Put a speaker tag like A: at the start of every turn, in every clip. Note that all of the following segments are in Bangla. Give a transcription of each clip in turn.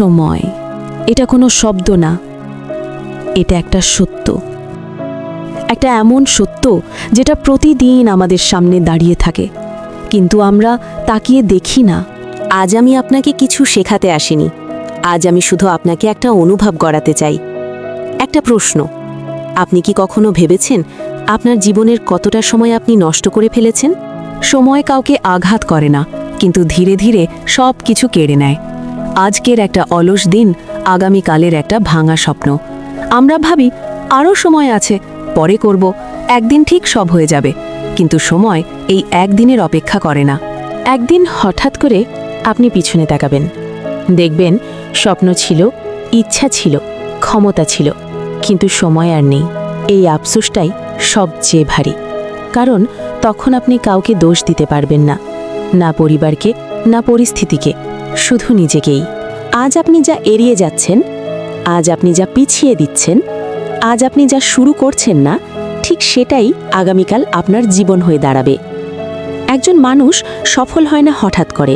A: সময় এটা কোনো শব্দ না, এটা একটা সত্য, একটা এমন সত্য যেটা প্রতিদিন আমাদের সামনে দাঁড়িয়ে থাকে, কিন্তু আমরা তাকিয়ে দেখি না।
B: আজ আমি আপনাকে কিছু শেখাতে আসিনি, আজ আমি শুধু আপনাকে একটা অনুভব গড়াতে চাই। একটা প্রশ্ন, আপনি কি কখনো ভেবেছেন আপনার জীবনের কতটা সময় আপনি নষ্ট করে ফেলেছেন?
A: সময় কাউকে আঘাত করে না, কিন্তু ধীরে ধীরে সব কিছু কেড়ে নেয়। আজকের একটা অলস দিন, আগামীকালের একটা ভাঙা স্বপ্ন। আমরা ভাবি আরও সময় আছে, পরে করব, একদিন ঠিক সব হয়ে যাবে, কিন্তু সময় এই একদিনের অপেক্ষা করে না। একদিন হঠাৎ করে আপনি পিছনে তাকাবেন, দেখবেন স্বপ্ন ছিল, ইচ্ছা ছিল, ক্ষমতা ছিল, কিন্তু সময় আর নেই। এই আফসোসটাই সবচেয়ে ভারী, কারণ তখন আপনি কাউকে দোষ দিতে পারবেন না, না পরিবারকে, না পরিস্থিতিকে, শুধু নিজেকেই। আজ আপনি যা এড়িয়ে যাচ্ছেন, আজ আপনি যা পিছিয়ে দিচ্ছেন, আজ আপনি যা শুরু করছেন না, ঠিক সেটাই আগামীকাল আপনার জীবন হয়ে দাঁড়াবে। একজন মানুষ সফল হয় না হঠাৎ করে,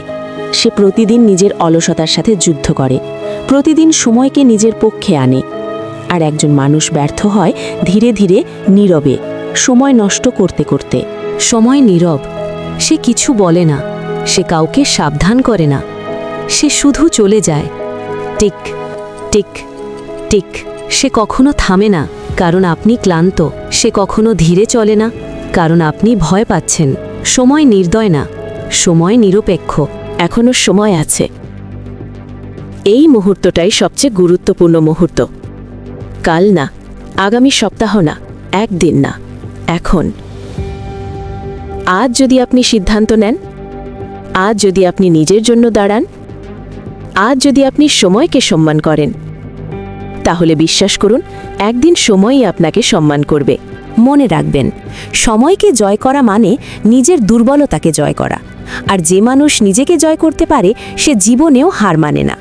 A: সে প্রতিদিন নিজের অলসতার সাথে যুদ্ধ করে, প্রতিদিন সময়কে নিজের পক্ষে আনে। আর একজন মানুষ ব্যর্থ হয় ধীরে ধীরে, নীরবে, সময় নষ্ট করতে করতে। সময় নীরব, সে কিছু বলে না, সে কাউকে সাবধান করে না, সে শুধু চলে যায়। Tick tick tick. সে কখনো থামে না, কারণ আপনি ক্লান্ত। সে কখনো ধীরে চলে না, কারণ আপনি ভয় পাচ্ছেন। সময় নির্দয় না, সময় নিরপেক্ষ। এখনো সময় আছে। এই মুহূর্তটাই সবচেয়ে গুরুত্বপূর্ণ মুহূর্ত। কাল না, আগামী সপ্তাহ না, একদিন না, এখন। আজ যদি আপনি সিদ্ধান্ত নেন, আজ যদি আপনি নিজের জন্য দাঁড়ান, আজ যদি আপনি সময়কে সম্মান করেন, তাহলে বিশ্বাস করুন, একদিন সময়ই আপনাকে সম্মান করবে। মনে রাখবেন, সময়কে জয় করা মানে নিজের দুর্বলতাকে জয় করা। আর যে মানুষ নিজেকে জয় করতে পারে, সে জীবনেও হার মানে না।